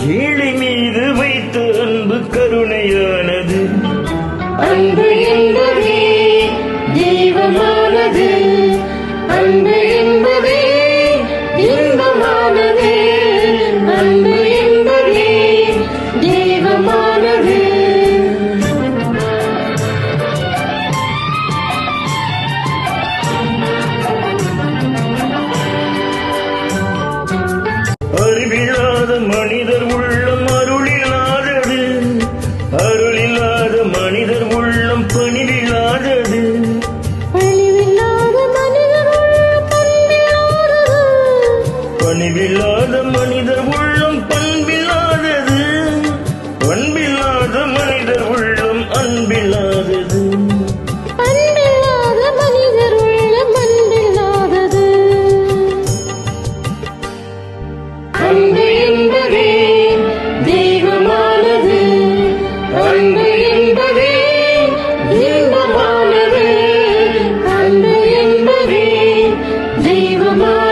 ஏழை மீது வைத்த அன்பு கருணையானது. அன்பு என்பதே தெய்வமானது. அன்பு என்பதே இன்பமானது. அன்பு என்பதே தெய்வமானது. அறிவில்லாத மனிதர் உள்ளம் அருளில்லாதது. அருளில்லாத மனிதர் உள்ளம் பணிவில்லாதது. பணிவில்லாத மனிதர் உள்ளம் பண்பில்லாதது. பண்பில்லாத மனிதர் உள்ளம் அன்பில்லாதது. அன்பில்லாத மனிதர் உள்ளம் அன்பில்லாதது. அன்பு என்பதே தெய்வமானது. அன்பு என்பதே இன்பமானது. அன்பு என்பதே தெய்வமானது.